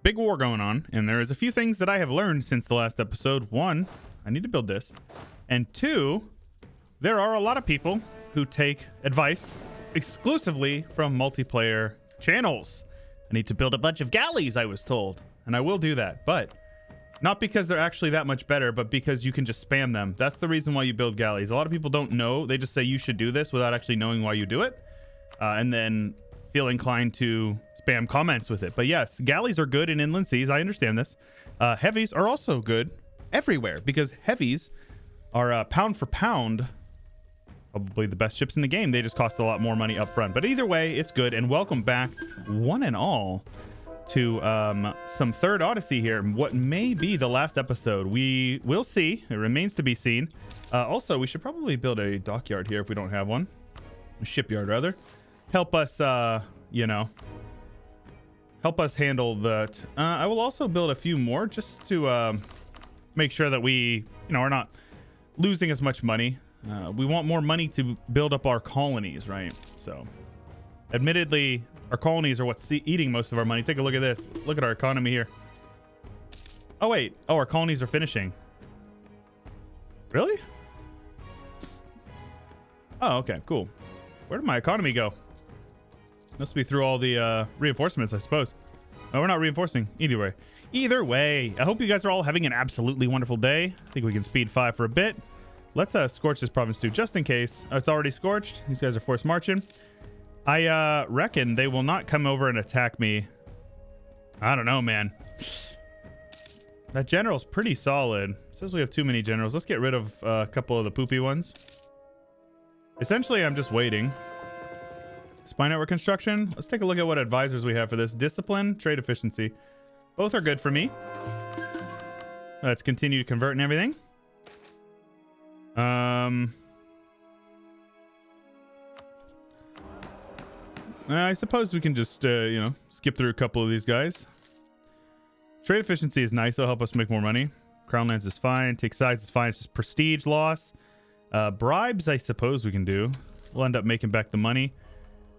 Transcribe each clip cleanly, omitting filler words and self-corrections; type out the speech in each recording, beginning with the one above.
big war going on, and there is a few things that I have learned since the last episode. One, I need to build this. And two, there are a lot of people who take advice exclusively from multiplayer channels. I need to build a bunch of galleys, I was told, and I will do that, but not because they're actually that much better, but because you can just spam them. That's the reason why you build galleys. A lot of people don't know. They just say you should do this without actually knowing why you do it, and then feel inclined to spam comments with it. But yes, galleys are good in inland seas. I understand this. Heavies are also good everywhere because heavies are pound for pound probably the best ships in the game. They just cost a lot more money up front. But either way, it's good. And welcome back, one and all, to some Third Odyssey here. What may be the last episode. We will see. It remains to be seen. Also, we should probably build a dockyard here if we don't have one. A shipyard, rather. Help us, you know, help us handle that. I will also build a few more just to make sure that we, you know, are not losing as much money. We want more money to build up our colonies, right? So, admittedly, our colonies are what's eating most of our money. Take a look at this. Look at our economy here. Oh, wait. Oh, our colonies are finishing. Really? Oh, okay. Cool. Where did my economy go? Must be through all the reinforcements, I suppose. Oh, we're not reinforcing. Either way, I hope you guys are all having an absolutely wonderful day. I think we can speed 5 for a bit. Let's scorch this province too, just in case. Oh, it's already scorched. These guys are forced marching. I reckon they will not come over and attack me. I don't know, man. That general's pretty solid. It says we have too many generals. Let's get rid of a couple of the poopy ones. Essentially, I'm just waiting. Spy network construction. Let's take a look at what advisors we have for this. Discipline, trade efficiency. Both are good for me. Let's continue to convert and everything. I suppose we can just, you know, skip through a couple of these guys. Trade efficiency is nice. It'll help us make more money. Crown lands is fine. Take sides is fine. It's just prestige loss. Bribes, I suppose we can do. We'll end up making back the money.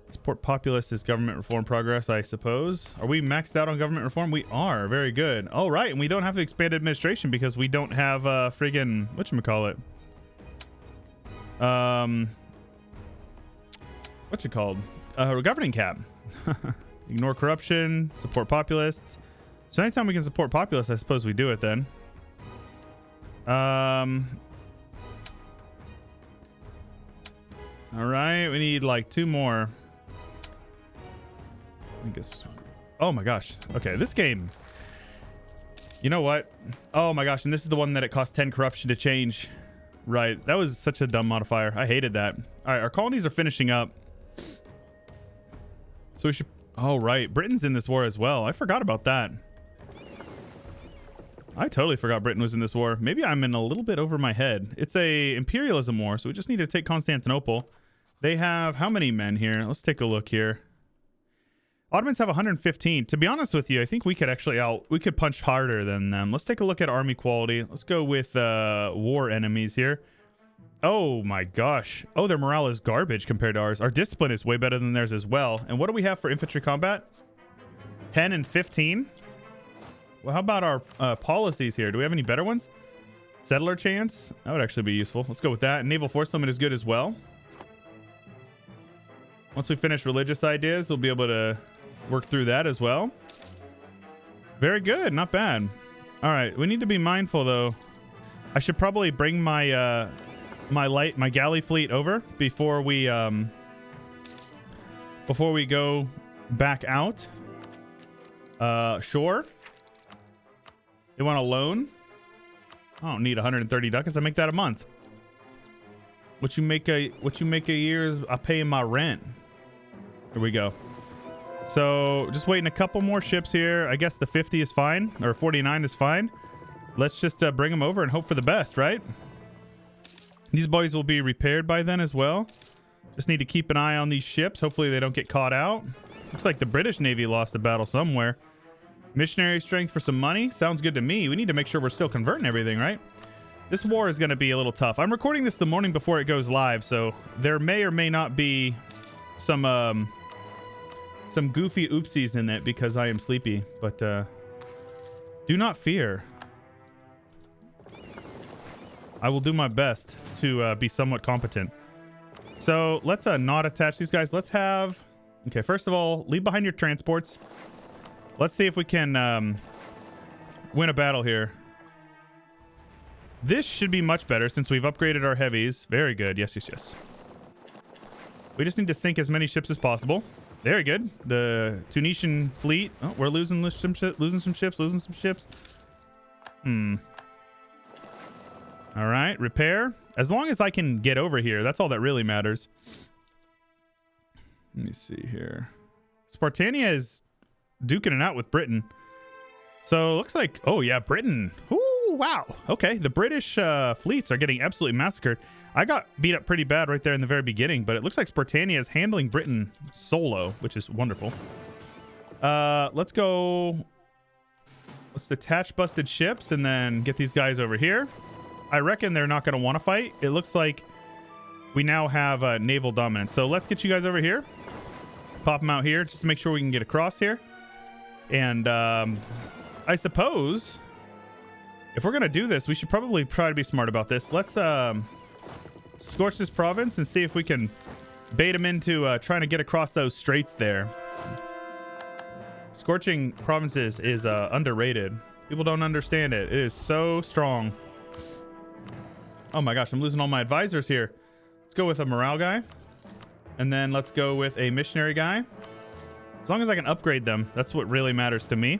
Support populace is government reform progress, I suppose. Are we maxed out on government reform? We are. Very good. All right. And we don't have to expand administration because we don't have friggin' whatchamacallit. What's it called? Governing cap. Ignore corruption. Support populists. So anytime we can support populists, I suppose we do it then. All right. We need like 2 more. I guess. Oh my gosh. Okay, this game. You know what? Oh my gosh, and this is the one that it costs 10 corruption to change. Right. That was such a dumb modifier. I hated that. All right, our colonies are finishing up. So we should... Oh, right. Britain's in this war as well. I forgot about that. I totally forgot Britain was in this war. Maybe I'm in a little bit over my head. It's a imperialism war, so we just need to take Constantinople. They have how many men here? Let's take a look here. Ottomans have 115. To be honest with you, I think we could actually we could punch harder than them. Let's take a look at army quality. Let's go with war enemies here. Oh my gosh. Oh, their morale is garbage compared to ours. Our discipline is way better than theirs as well. And what do we have for infantry combat? 10 and 15. Well, how about our policies here? Do we have any better ones? Settler chance. That would actually be useful. Let's go with that. Naval force limit is good as well. Once we finish religious ideas, we'll be able to work through that as well. Very good. Not bad. All right. We need to be mindful, though. I should probably bring my my galley fleet over before we go back out. Sure. They want a loan. I don't need 130 ducats. I make that a month. What you make a year is I pay my rent. Here we go. So just waiting a couple more ships here. I guess the 50 is fine, or 49 is fine. Let's just bring them over and hope for the best, right? These boys will be repaired by then as well. Just need to keep an eye on these ships. Hopefully they don't get caught out. Looks like the British Navy lost a battle somewhere. Missionary strength for some money. Sounds good to me. We need to make sure we're still converting everything, right? This war is going to be a little tough. I'm recording this the morning before it goes live, so there may or may not be some goofy oopsies in it because I am sleepy. But Do not fear. I will do my best to be somewhat competent. So let's not attach these guys. Let's have... Okay, first of all, leave behind your transports. Let's see if we can win a battle here. This should be much better since we've upgraded our heavies. Very good. Yes, yes, yes. We just need to sink as many ships as possible. Very good. The Tunisian fleet. Oh, we're losing some ships. All right, repair. As long as I can get over here, that's all that really matters. Let me see here. Spartania is duking it out with Britain. So it looks like, oh yeah, Britain. Ooh, wow. Okay, the British fleets are getting absolutely massacred. I got beat up pretty bad right there in the very beginning, but it looks like Spartania is handling Britain solo, which is wonderful. Let's go. Let's detach busted ships and then get these guys over here. I reckon they're not going to want to fight. It looks like we now have naval dominance. So let's get you guys over here. Pop them out here just to make sure we can get across here. And I suppose if we're going to do this, we should probably try to be smart about this. Let's scorch this province and see if we can bait them into trying to get across those straits there. Scorching provinces is underrated. People don't understand it. It is so strong. Oh my gosh, I'm losing all my advisors here. Let's go with a morale guy. And then let's go with a missionary guy. As long as I can upgrade them, that's what really matters to me.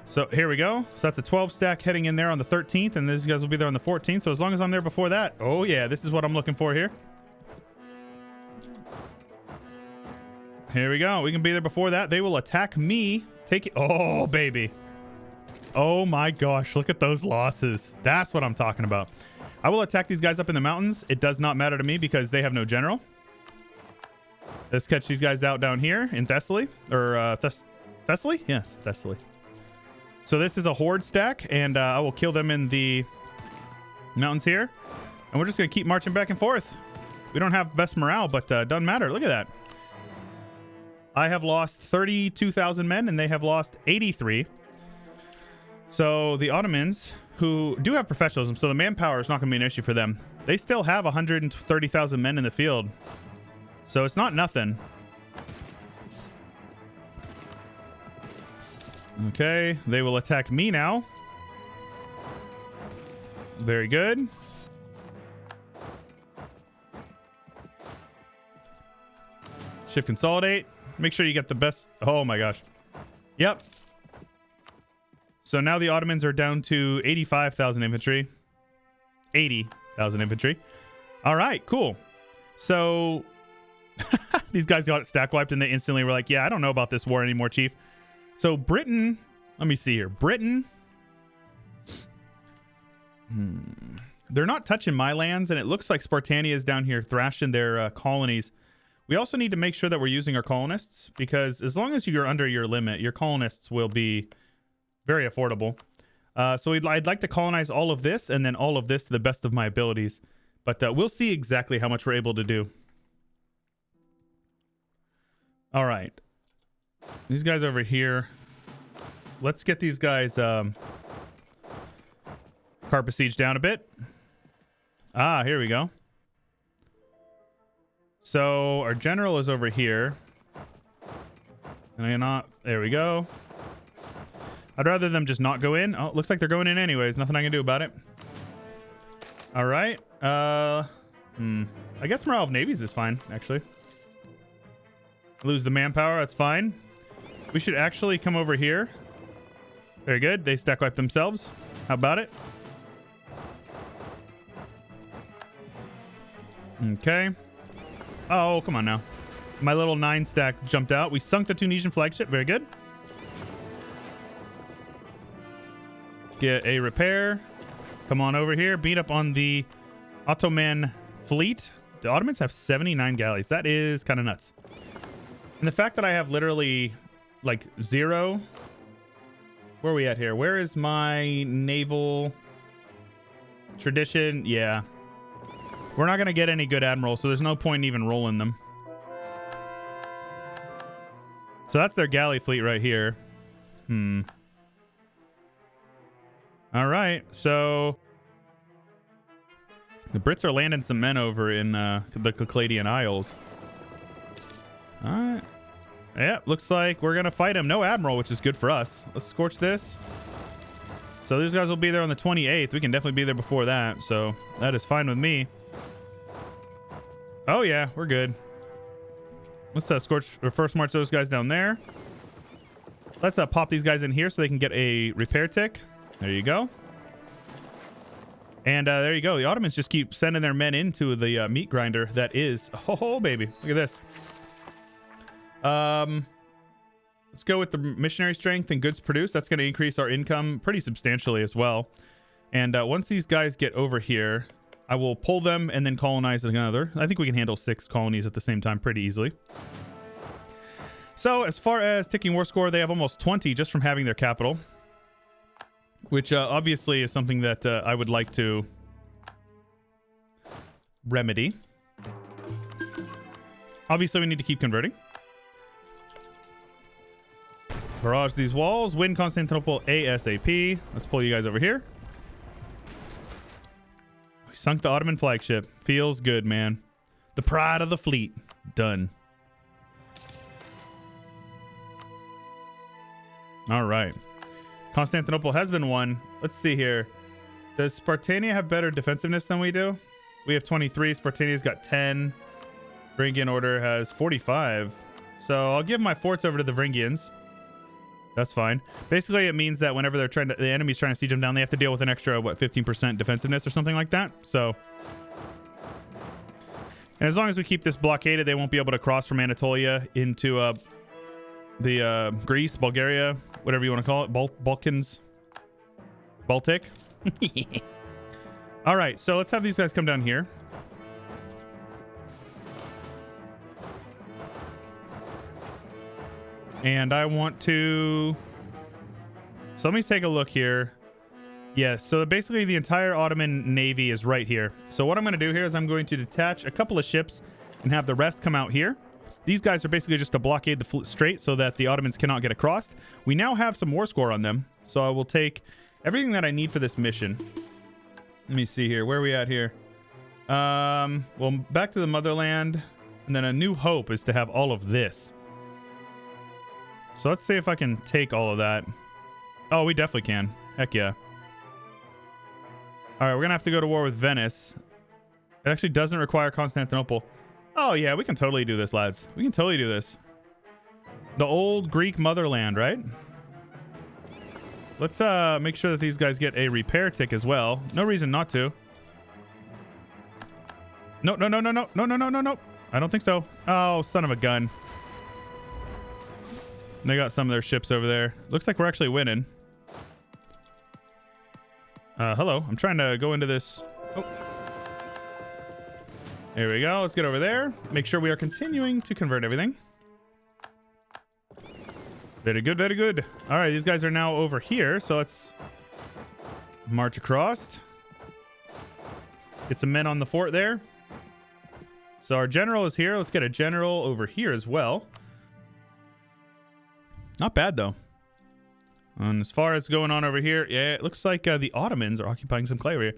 So here we go. So that's a 12 stack heading in there on the 13th, and these guys will be there on the 14th. So as long as I'm there before that, oh yeah, this is what I'm looking for here. Here we go. We can be there before that. They will attack me. Take it. Oh, baby. Oh my gosh. Look at those losses. That's what I'm talking about. I will attack these guys up in the mountains. It does not matter to me because they have no general. Let's catch these guys out down here in Thessaly. Or Thessaly? Yes, Thessaly. So this is a horde stack, and I will kill them in the mountains here. And we're just going to keep marching back and forth. We don't have best morale, but doesn't matter. Look at that. I have lost 32,000 men, and they have lost 83. So the Ottomans, who do have professionalism, so the manpower is not going to be an issue for them. They still have 130,000 men in the field. So it's not nothing. Okay, they will attack me now. Very good. Shift consolidate. Make sure you get the best. Oh my gosh. Yep. So now the Ottomans are down to 85,000 infantry. 80,000 infantry. All right, cool. So these guys got stack wiped and they instantly were like, yeah, I don't know about this war anymore, chief. So Britain, let me see here. Britain. They're not touching my lands, and it looks like Spartania is down here thrashing their colonies. We also need to make sure that we're using our colonists, because as long as you're under your limit, your colonists will be very affordable. So I'd like to colonize all of this and then all of this to the best of my abilities. But we'll see exactly how much we're able to do. All right. These guys over here. Let's get these guys carpet siege down a bit. Ah, here we go. So our general is over here. And I not. There we go. I'd rather them just not go in. Oh, it looks like they're going in anyways. Nothing I can do about it. All right. I guess morale of navies is fine, actually. Lose the manpower. That's fine. We should actually come over here. Very good. They stack wipe themselves. How about it? Okay. Oh, come on now. My little 9 stack jumped out. We sunk the Tunisian flagship. Very good. Get a repair. Come on over here. Beat up on the Ottoman fleet. The Ottomans have 79 galleys. That is kind of nuts. And the fact that I have literally like 0. Where are we at here? Where is my naval tradition? Yeah. We're not going to get any good admirals, so there's no point in even rolling them. So that's their galley fleet right here. All right, so the Brits are landing some men over in the Cycladian Isles. All right. Yeah, looks like we're going to fight him. No admiral, which is good for us. Let's scorch this. So these guys will be there on the 28th. We can definitely be there before that. So that is fine with me. Oh, yeah, we're good. Let's scorch or first march those guys down there. Let's pop these guys in here so they can get a repair tick. There you go. And there you go. The Ottomans just keep sending their men into the meat grinder that is... Oh, baby. Look at this. Let's go with the missionary strength and goods produced. That's going to increase our income pretty substantially as well. And once these guys get over here, I will pull them and then colonize another. I think we can handle 6 colonies at the same time pretty easily. So as far as ticking war score, they have almost 20 just from having their capital, which obviously is something that I would like to remedy. Obviously, we need to keep converting. Barrage these walls. Win Constantinople ASAP. Let's pull you guys over here. We sunk the Ottoman flagship. Feels good, man. The pride of the fleet. Done. All right. Constantinople has been won. Let's see here. Does Spartania have better defensiveness than we do? We have 23. Spartania's got 10. Varangian Order has 45. So I'll give my forts over to the Varangians. That's fine. Basically, it means that whenever the enemy's trying to siege them down, they have to deal with an extra, 15% defensiveness or something like that. So, and as long as we keep this blockaded, they won't be able to cross from Anatolia into the Greece, Bulgaria, whatever you want to call it, Balkans, Baltic. All right, so let's have these guys come down here. And I want to... So let me take a look here. Yeah, so basically the entire Ottoman Navy is right here. So what I'm going to do here is I'm going to detach a couple of ships and have the rest come out here. These guys are basically just to blockade the strait so that the Ottomans cannot get across. We now have some war score on them. So I will take everything that I need for this mission. Let me see here. Where are we at here? Well, back to the motherland. And then a new hope is to have all of this. So let's see if I can take all of that. Oh, we definitely can. Heck yeah. All right, we're going to have to go to war with Venice. It actually doesn't require Constantinople. Oh, yeah, we can totally do this, lads. We can totally do this. The old Greek motherland, right? Let's make sure that these guys get a repair tick as well. No reason not to. No. I don't think so. Oh, son of a gun. They got some of their ships over there. Looks like we're actually winning. Hello. I'm trying to go into this. Oh. There we go. Let's get over there. Make sure we are continuing to convert everything. Very good, very good. All right, these guys are now over here. So let's march across. Get some men on the fort there. So our general is here. Let's get a general over here as well. Not bad, though. And as far as going on over here, yeah, it looks like the Ottomans are occupying some clay over here.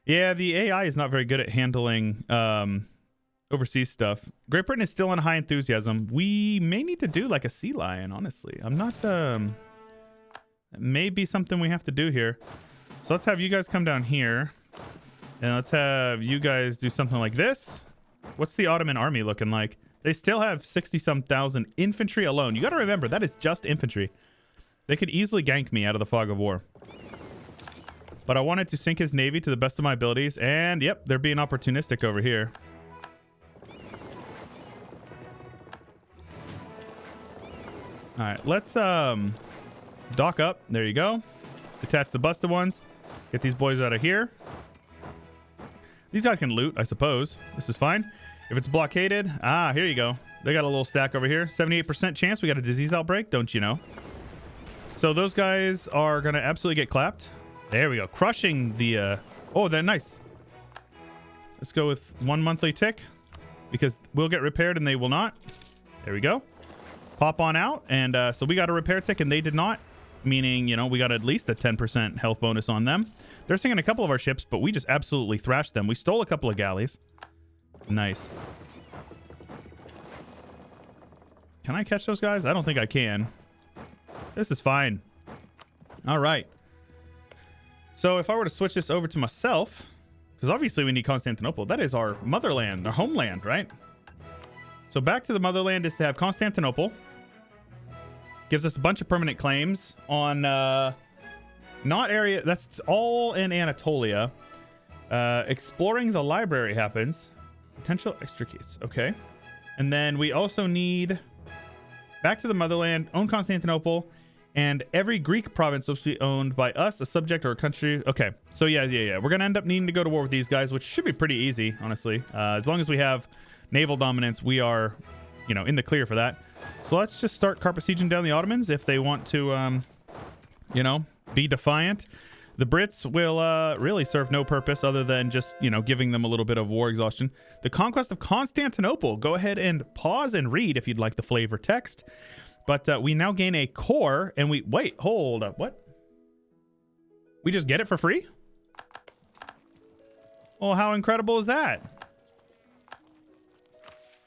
Yeah, the AI is not very good at handling overseas stuff. Great Britain is still on high enthusiasm. We may need to do like a sea lion, honestly. I'm not... It may be something we have to do here. So let's have you guys come down here. And let's have you guys do something like this. What's the Ottoman army looking like? They still have 60-some thousand infantry alone. You got to remember, that is just infantry. They could easily gank me out of the fog of war. But I wanted to sink his navy to the best of my abilities. And, yep, they're being opportunistic over here. All right, let's dock up. There you go. Detach the busted ones. Get these boys out of here. These guys can loot, I suppose. This is fine. If it's blockaded, here you go. They got a little stack over here. 78% chance we got a disease outbreak, don't you know? So those guys are going to absolutely get clapped. There we go. Crushing the... Oh, they're nice. Let's go with 1 monthly tick because we'll get repaired and they will not. There we go. Pop on out. And so we got a repair tick and they did not. meaning, you know, we got at least a 10% health bonus on them. They're sinking a couple of our ships, but we just absolutely thrashed them. We stole a couple of galleys. Nice. Can I catch those guys? I don't think I can. This is fine. All right. So if I were to switch this over to myself, because obviously we need Constantinople. That is our motherland, our homeland, right? So back to the motherland is to have Constantinople. Gives us a bunch of permanent claims on not area. That's all in Anatolia. Exploring the library happens. Potential extricates. Okay. And then we also need back to the motherland, own Constantinople, and every Greek province will be owned by us, a subject or a country. Okay. So yeah. We're going to end up needing to go to war with these guys, which should be pretty easy, honestly. As long as we have naval dominance, we are, you know, in the clear for that. So let's just start carpet sieging down the Ottomans if they want to, you know, be defiant. The Brits will really serve no purpose other than just, you know, giving them a little bit of war exhaustion. The conquest of Constantinople. Go ahead and pause and read if you'd like the flavor text. But we now gain a core and we... Wait, hold up. What? We just get it for free? Well, how incredible is that?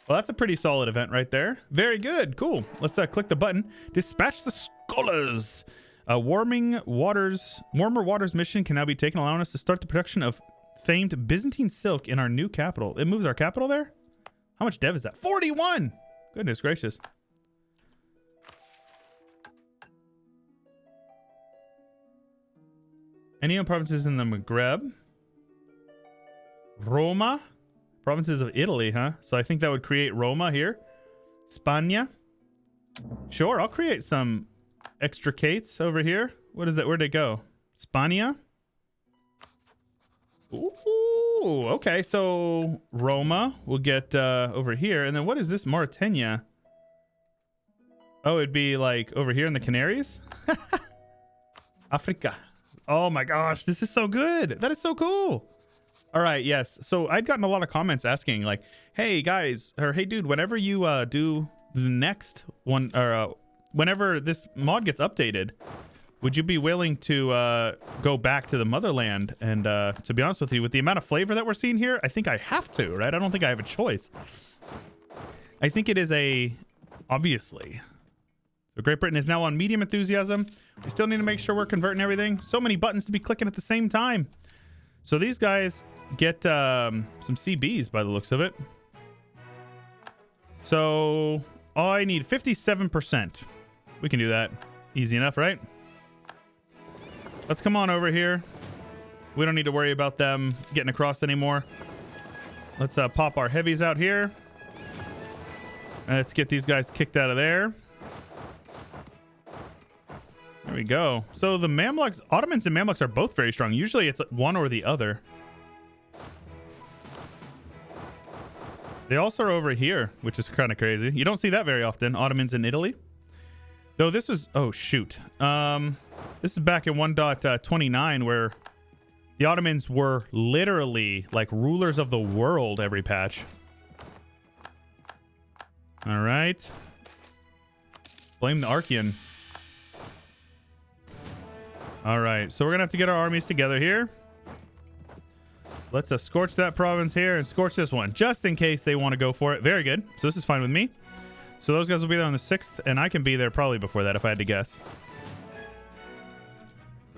Well, that's a pretty solid event right there. Very good. Cool. Let's click the button. Dispatch the scholars. Warmer waters mission can now be taken, allowing us to start the production of famed Byzantine silk in our new capital. It moves our capital there? How much dev is that? 41! Goodness gracious. Any provinces in the Maghreb? Roma? Provinces of Italy, huh? So I think that would create Roma here. Spania. Sure, I'll create some extricates over here. What is it? Where'd it go? Spania? Ooh, okay. So Roma will get over here. And then what is this? Mauritania. Oh, it'd be like over here in the Canaries? Africa. Oh my gosh, this is so good. That is so cool. All right, yes. So I'd gotten a lot of comments asking like, hey guys, or hey dude, whenever you do the next one, or whenever this mod gets updated, would you be willing to go back to the motherland? And to be honest with you, with the amount of flavor that we're seeing here, I think I have to, right? I don't think I have a choice. I think it is obviously. So Great Britain is now on medium enthusiasm. We still need to make sure we're converting everything. So many buttons to be clicking at the same time. So these guys get some CBs by the looks of it. So I need 57%. We can do that. Easy enough, right? Let's come on over here. We don't need to worry about them getting across anymore. Let's pop our heavies out here. Let's get these guys kicked out of there. There we go. So the Mamluks, Ottomans and Mamluks are both very strong. Usually it's one or the other. They also are over here, which is kind of crazy. You don't see that very often. Ottomans in Italy. Though this was... Oh, shoot. This is back in 1.29 where the Ottomans were literally like rulers of the world every patch. All right. Blame the Archean. All right, so we're gonna have to get our armies together here. Let's scorch that province here and scorch this one, just in case they want to go for it. Very good. So this is fine with me. So those guys will be there on the 6th, and I can be there probably before that if I had to guess.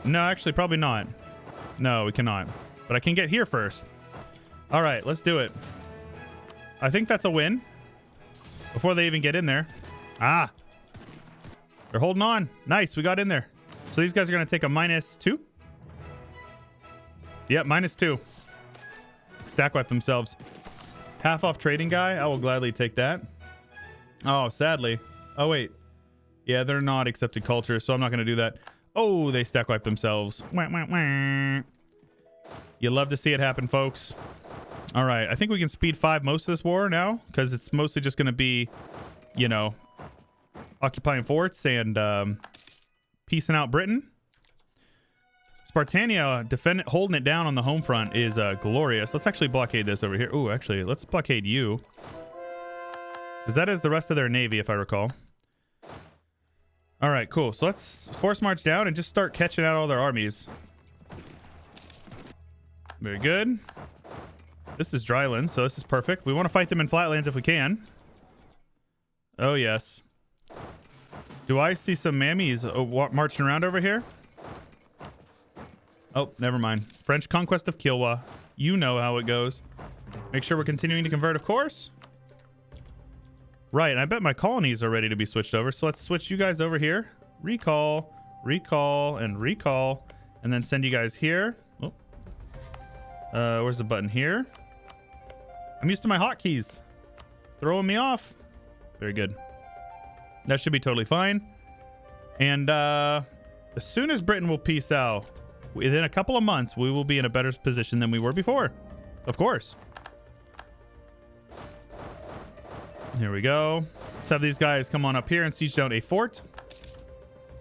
No, actually, probably not. No, we cannot. But I can get here first. All right, let's do it. I think that's a win. Before they even get in there. Ah. They're holding on. Nice, we got in there. So these guys are going to take a -2. Yep, -2. Stack wipe themselves. Half off trading guy. I will gladly take that. Oh, sadly. Oh, wait. Yeah, they're not accepted culture, so I'm not going to do that. Oh, they stack wipe themselves. Wah, wah, wah. You love to see it happen, folks. All right. I think we can speed 5 most of this war now because it's mostly just going to be, you know, occupying forts and piecing out Britain. Spartania holding it down on the home front is glorious. Let's actually blockade this over here. Oh, actually, let's blockade you. Because that is the rest of their navy, if I recall. All right, cool. So let's force march down and just start catching out all their armies. Very good. This is dryland, so this is perfect. We want to fight them in flatlands if we can. Oh, yes. Do I see some mammies marching around over here? Oh, never mind. French conquest of Kilwa. You know how it goes. Make sure we're continuing to convert, of course. Right, and I bet my colonies are ready to be switched over. So let's switch you guys over here. Recall, recall, and recall. And then send you guys here. Oh. Where's the button here? I'm used to my hotkeys. Throwing me off. Very good. That should be totally fine. And as soon as Britain will peace out, within a couple of months, we will be in a better position than we were before. Of course. Here we go. Let's have these guys come on up here and siege down a fort.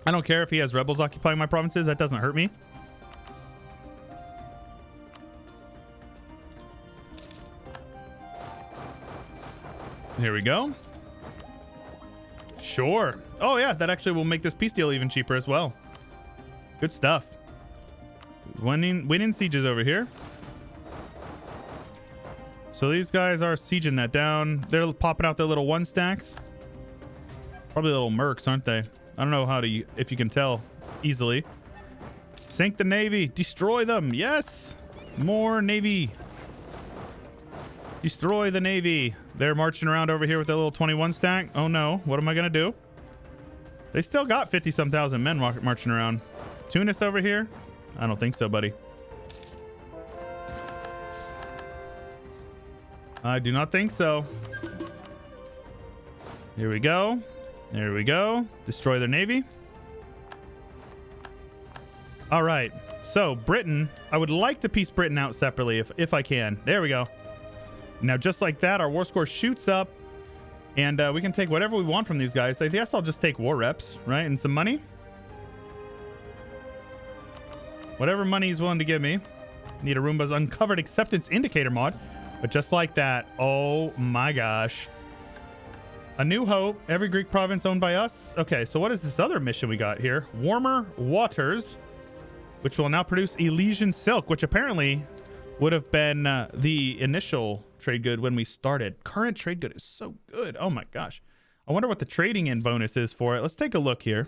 I don't care if he has rebels occupying my provinces. That doesn't hurt me. Here we go. Sure. Oh, yeah. That actually will make this peace deal even cheaper as well. Good stuff. Winning sieges over here. So these guys are sieging that down. They're popping out their little one stacks. Probably little mercs, aren't they? I don't know how to, if you can tell easily. Sink the navy. Destroy them. Yes. More navy. Destroy the navy. They're marching around over here with their little 21 stack. Oh no. What am I going to do? They still got 50-some thousand men marching around. Tunis over here? I don't think so, buddy. I do not think so. Here we go. There we go. Destroy their navy. All right. So Britain, I would like to piece Britain out separately if I can. There we go. Now, just like that, our war score shoots up, and we can take whatever we want from these guys. I guess I'll just take war reps, right? And some money. Whatever money he's willing to give me. Need Arumba's uncovered acceptance indicator mod. But just like that, oh my gosh. A New Hope, every Greek province owned by us. Okay, so what is this other mission we got here? Warmer Waters, which will now produce Elysian silk, which apparently would have been the initial trade good when we started. Current trade good is so good. Oh my gosh. I wonder what the trading in bonus is for it. Let's take a look here.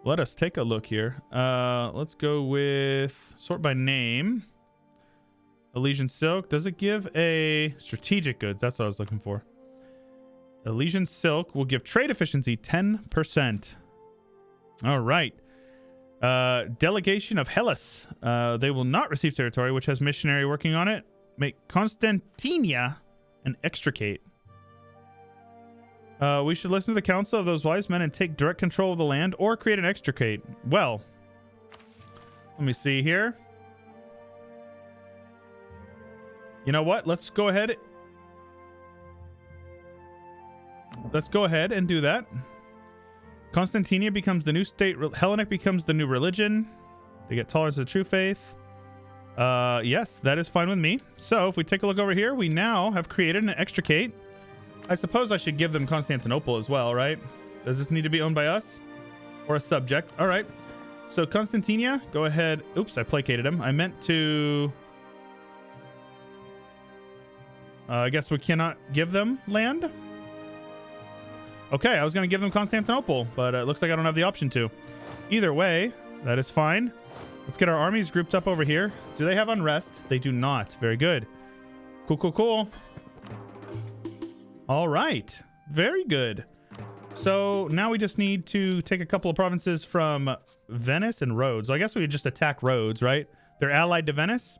Let us take a look here. Let's go with sort by name. Elysian silk. Does it give a strategic goods? That's what I was looking for. Elysian silk will give trade efficiency 10%. All right. Delegation of Hellas. They will not receive territory which has missionary working on it. Make Konstantinia and extricate. We should listen to the counsel of those wise men and take direct control of the land or create an extricate. Well, let me see here. You know what? Let's go ahead. Let's go ahead and do that. Constantinia becomes the new state. Hellenic becomes the new religion. They get tolerance of the true faith. Yes, that is fine with me. So if we take a look over here, we now have created an extricate. I suppose I should give them Constantinople as well, right? Does this need to be owned by us? Or a subject? All right. So Constantinia, go ahead. Oops, I placated him. I meant to... I guess we cannot give them land. Okay, I was going to give them Constantinople, but it looks like I don't have the option to. Either way, that is fine. Let's get our armies grouped up over here. Do they have unrest? They do not. Very good. Cool, cool, cool. All right. Very good. So now we just need to take a couple of provinces from Venice and Rhodes. So I guess we would just attack Rhodes, right? They're allied to Venice.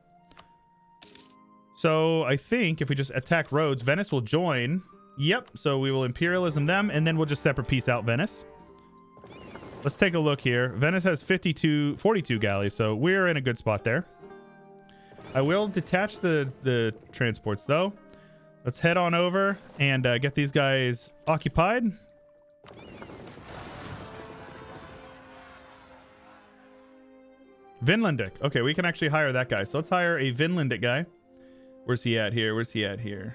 So I think if we just attack Rhodes, Venice will join. Yep. So we will imperialism them, and then we'll just separate peace out Venice. Let's take a look here. Venice has 42 galleys, so we're in a good spot there. I will detach the transports, though. Let's head on over and get these guys occupied. Vinlandic. Okay, we can actually hire that guy. So let's hire a Vinlandic guy. Where's he at here? Where's he at here?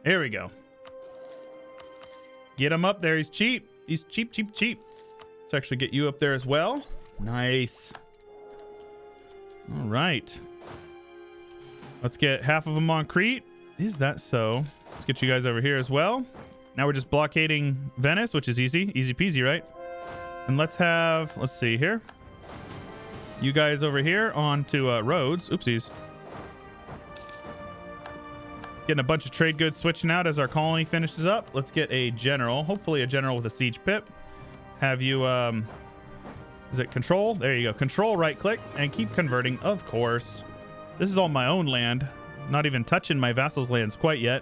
There we go. Get him up there. He's cheap. He's cheap, cheap, cheap. Let's actually get you up there as well. Nice. All right. Let's get half of them on Crete. Is that so? Let's get you guys over here as well. Now we're just blockading Venice, which is easy. Easy peasy, right? And let's see here. You guys over here onto Rhodes. Oopsies. Getting a bunch of trade goods switching out as our colony finishes up. Let's get a general. Hopefully a general with a siege pip. Have you, is it control? There you go. Control right click and keep converting, of course. This is all my own land. Not even touching my vassals' lands quite yet.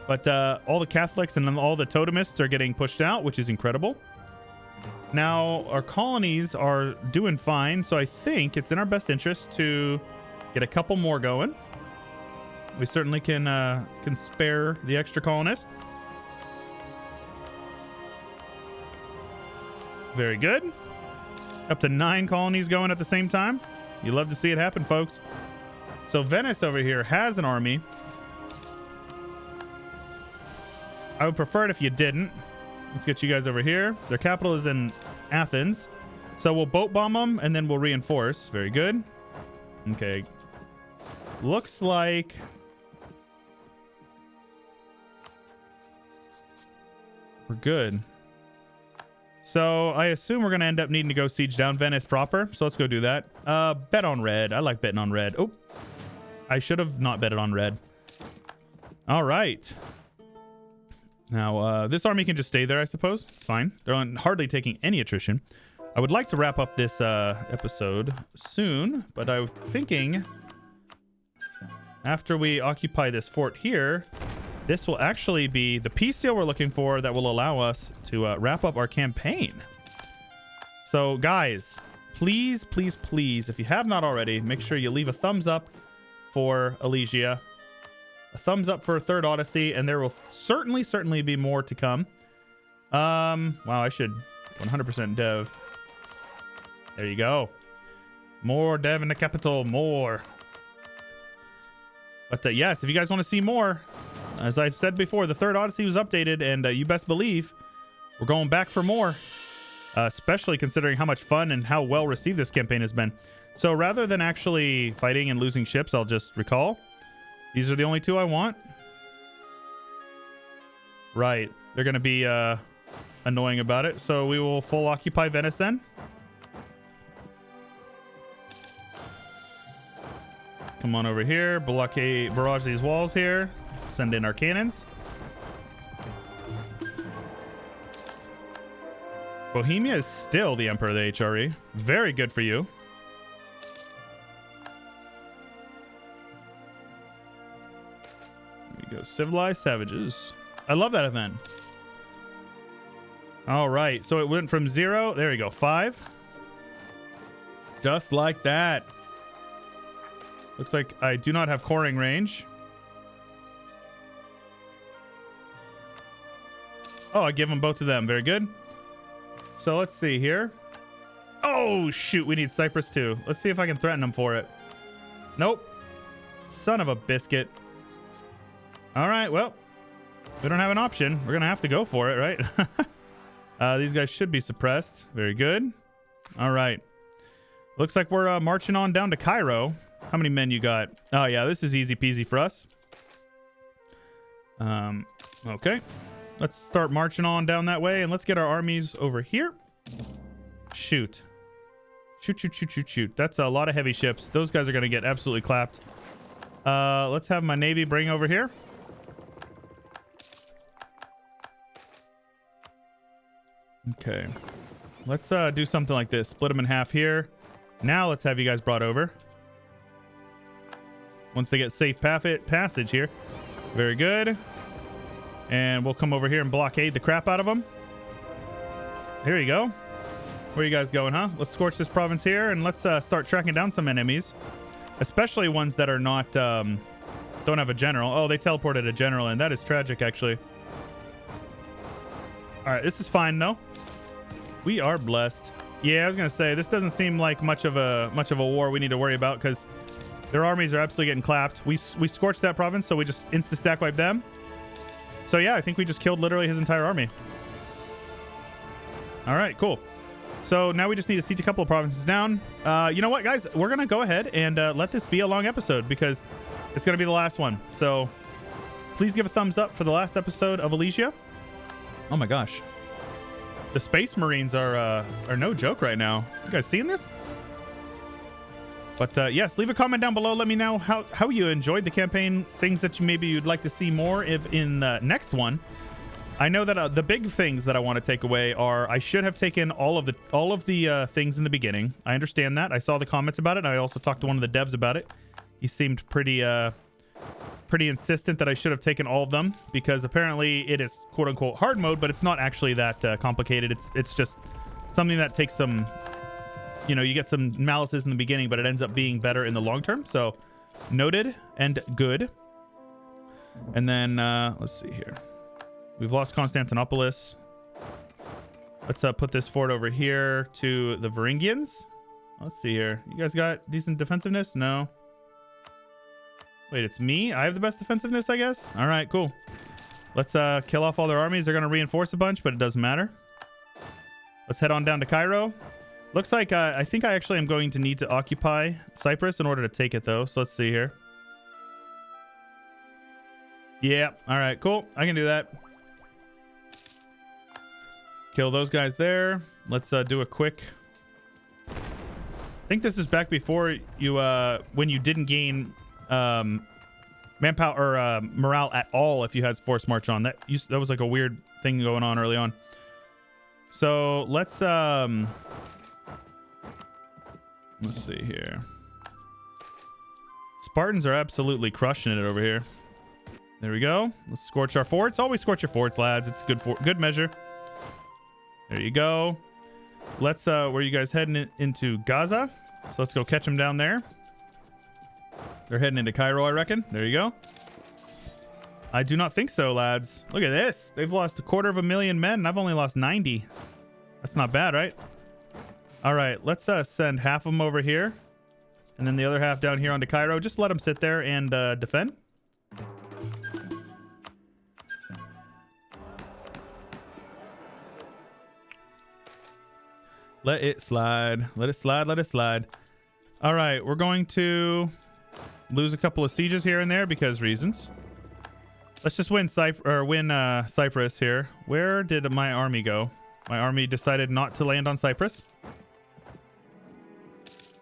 But all the Catholics and all the totemists are getting pushed out, which is incredible. Now, our colonies are doing fine, so I think it's in our best interest to get a couple more going. We certainly can spare the extra colonist. Very good. Up to 9 colonies going at the same time. You love to see it happen, folks. So Venice over here has an army. I would prefer it if you didn't. Let's get you guys over here. Their capital is in Athens. So we'll boat bomb them and then we'll reinforce. Very good. Okay. Looks like... we're good. So I assume we're going to end up needing to go siege down Venice proper. So let's go do that. Bet on red. I like betting on red. Oh, I should have not betted on red. All right. Now, this army can just stay there, I suppose. It's fine. They're hardly taking any attrition. I would like to wrap up this episode soon, but I was thinking after we occupy this fort here, this will actually be the peace deal we're looking for that will allow us to wrap up our campaign. So, guys, please, please, please, if you have not already, make sure you leave a thumbs up for Elysia, a thumbs up for Third Odyssey, and there will certainly be more to come. Wow, I should 100% dev. There you go. More dev in the capital, more. But yes, if you guys want to see more, as I've said before, the Third Odyssey was updated, and you best believe we're going back for more, especially considering how much fun and how well received this campaign has been. So rather than actually fighting and losing ships, I'll just recall. These are the only 2 I want. Right. They're going to be annoying about it. So we will full occupy Venice then. Come on over here. Barrage these walls here. Send in our cannons. Bohemia is still the Emperor of the HRE. Very good for you. Here we go. Civilized Savages. I love that event. All right. So it went from 0. There we go. 5. Just like that. Looks like I do not have coring range. Oh, I give them both to them. Very good. So let's see here. Oh, shoot. We need Cyprus too. Let's see if I can threaten them for it. Nope. Son of a biscuit. All right. Well, we don't have an option. We're going to have to go for it, right? These guys should be suppressed. Very good. All right. Looks like we're marching on down to Cairo. How many men you got? Oh, yeah. This is easy peasy for us. Okay. Let's start marching on down that way, and let's get our armies over here. Shoot. Shoot. That's a lot of heavy ships. Those guys are going to get absolutely clapped. Let's have my navy bring over here. Okay. Let's do something like this. Split them in half here. Now let's have you guys brought over. Once they get safe passage here. Very good. And we'll come over here and blockade the crap out of them. Here you go. Where are you guys going, huh? Let's scorch this province here, and let's start tracking down some enemies. Especially ones that are not, don't have a general. Oh, they teleported a general in. That is tragic, actually. All right, this is fine, though. We are blessed. Yeah, I was going to say, this doesn't seem like much of a war we need to worry about, because their armies are absolutely getting clapped. We scorched that province, so we just insta-stack wipe them. So yeah, I think we just killed literally his entire army. All right, cool. So now we just need to siege a couple of provinces down. You know what, guys? We're going to go ahead and let this be a long episode because it's going to be the last one. So please give a thumbs up for the last episode of Elysia. Oh my gosh. The Space Marines are no joke right now. You guys seeing this? But yes, leave a comment down below. Let me know how you enjoyed the campaign, things that you'd like to see more if in the next one. I know that the big things that I want to take away are I should have taken all of the things in the beginning. I understand that. I saw the comments about it, and I also talked to one of the devs about it. He seemed pretty insistent that I should have taken all of them because apparently it is quote unquote hard mode, but it's not actually that complicated. It's just something that takes some, you know, you get some malices in the beginning, but it ends up being better in the long term. So noted and good. And then let's see here. We've lost Constantinople. Let's put this fort over here to the Varangians. Let's see here. You guys got decent defensiveness? No. Wait, it's me? I have the best defensiveness, I guess? All right, cool. Let's kill off all their armies. They're going to reinforce a bunch, but it doesn't matter. Let's head on down to Cairo. Looks like I think I actually am going to need to occupy Cyprus in order to take it, though. So let's see here. Yeah. All right, cool. I can do that. Kill those guys there. Let's do a quick... I think this is back before you when you didn't gain manpower or morale at all if you had force march on. That was like a weird thing going on early on. So let's see here. Spartans are absolutely crushing it over here. There we go. Let's scorch our forts. Always scorch your forts, lads. It's good measure. There you go. Let's where are you guys heading into Gaza? So let's go catch them down there. They're heading into Cairo, I reckon. There you go. I do not think so, lads. Look at this. They've lost 250,000 men, and I've only lost 90. That's not bad, right? All right, let's send half of them over here, and then the other half down here onto Cairo. Just let them sit there and defend. Let it slide. Let it slide. Let it slide. All right, we're going to lose a couple of sieges here and there because reasons. Let's just win Cyprus here. Where did my army go? My army decided not to land on Cyprus.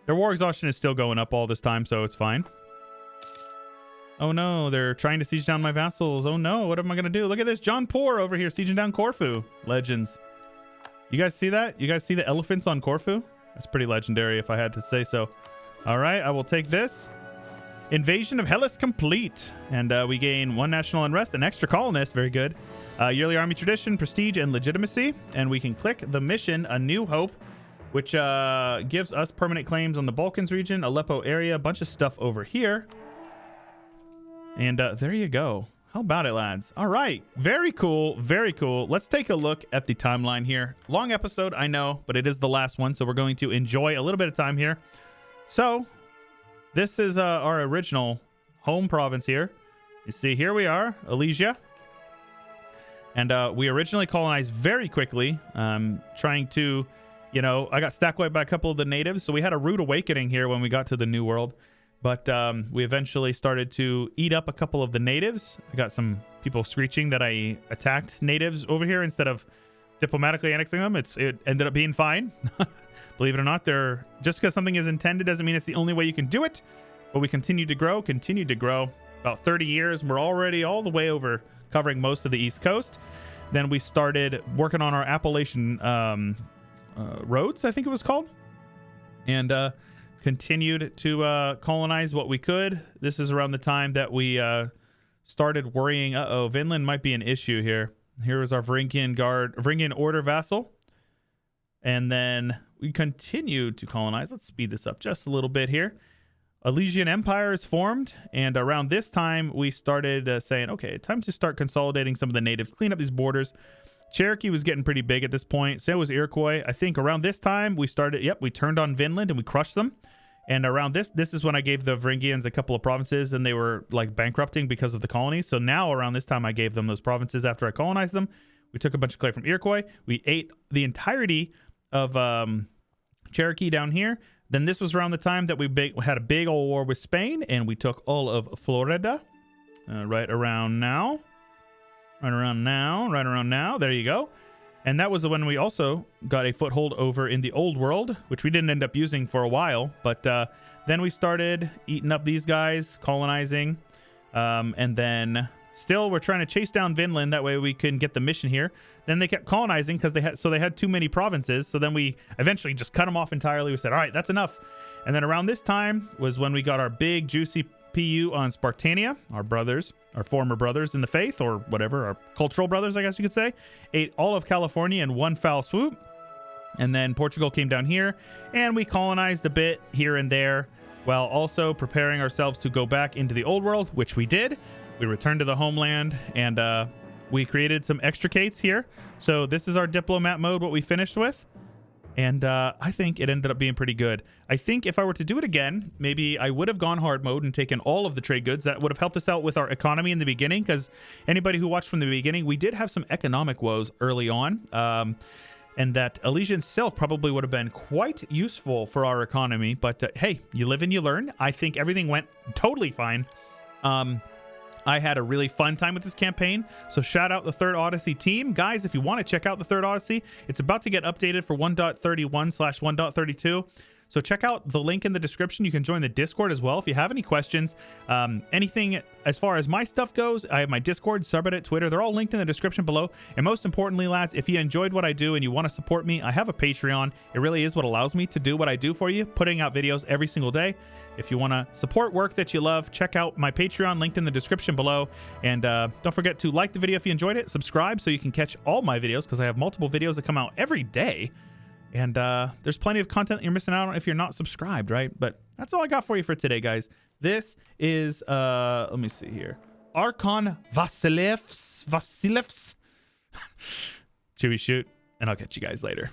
Their war exhaustion is still going up all this time, so it's fine. Oh no, they're trying to siege down my vassals. Oh no, what am I going to do? Look at this. John Poor over here sieging down Corfu. Legends. You guys see that? You guys see the elephants on Corfu? That's pretty legendary if I had to say so. All right, I will take this. Invasion of Hellas complete. And we gain 1 national unrest, an extra colonist. Very good. Yearly army tradition, prestige, and legitimacy. And we can click the mission, A New Hope, which gives us permanent claims on the Balkans region, Aleppo area, a bunch of stuff over here. And there you go. How about it, lads? All right. Very cool. Very cool. Let's take a look at the timeline here. Long episode, I know, but it is the last one, so we're going to enjoy a little bit of time here. So this is our original home province here. You see, here we are, Elysia. And we originally colonized very quickly, trying to, you know, I got stack wiped by a couple of the natives, so we had a rude awakening here when we got to the New World. But we eventually started to eat up a couple of the natives. I got some people screeching that I attacked natives over here instead of diplomatically annexing them. It ended up being fine. Believe it or not, just because something is intended doesn't mean it's the only way you can do it. But we continued to grow. About 30 years. We're already all the way over covering most of the East Coast. Then we started working on our Appalachian roads, I think it was called. And continued to colonize what we could. This is around the time that we started worrying, Vinland might be an issue here. Here is our Varangian Order vassal. And then we continued to colonize. Let's speed this up just a little bit here. Elysian Empire is formed, and around this time we started saying, okay, time to start consolidating some of the natives, clean up these borders. Cherokee was getting pretty big at this point. So was Iroquois. I think around this time we started, we turned on Vinland and we crushed them. And around this is when I gave the Varangians a couple of provinces, and they were like bankrupting because of the colonies. So now around this time I gave them those provinces after I colonized them. We took a bunch of clay from Iroquois. We ate the entirety of Cherokee down here. Then this was around the time that we had a big old war with Spain, and we took all of Florida. Right around now. There you go. And that was when we also got a foothold over in the Old World, which we didn't end up using for a while. But then we started eating up these guys, colonizing. And then still we're trying to chase down Vinland. That way we can get the mission here. Then they kept colonizing because they had too many provinces. So then we eventually just cut them off entirely. We said, all right, that's enough. And then around this time was when we got our big juicy PU on Spartania, our brothers, our former brothers in the faith, or whatever, our cultural brothers, I guess you could say, ate all of California in one foul swoop. And then Portugal came down here, and we colonized a bit here and there, while also preparing ourselves to go back into the Old World, which we did. We returned to the homeland, and we created some extricates here. So this is our diplomat mode, what we finished with. And I think it ended up being pretty good. I think if I were to do it again, maybe I would have gone hard mode and taken all of the trade goods. That would have helped us out with our economy in the beginning, because anybody who watched from the beginning, we did have some economic woes early on. And that Elysian silk probably would have been quite useful for our economy. But hey, you live and you learn. I think everything went totally fine. I had a really fun time with this campaign. So shout out the Third Odyssey team. Guys, if you want to check out the Third Odyssey, it's about to get updated for 1.31/1.32. So check out the link in the description. You can join the Discord as well if you have any questions. Anything as far as my stuff goes, I have my Discord, subreddit, Twitter. They're all linked in the description below. And most importantly, lads, if you enjoyed what I do and you want to support me, I have a Patreon. It really is what allows me to do what I do for you, putting out videos every single day. If you want to support work that you love, check out my Patreon, linked in the description below. And don't forget to like the video if you enjoyed it. Subscribe so you can catch all my videos, because I have multiple videos that come out every day. And there's plenty of content you're missing out on if you're not subscribed, right? But that's all I got for you for today, guys. This is, let me see here. Archon Vasilevs. Chewyshoot. And I'll catch you guys later.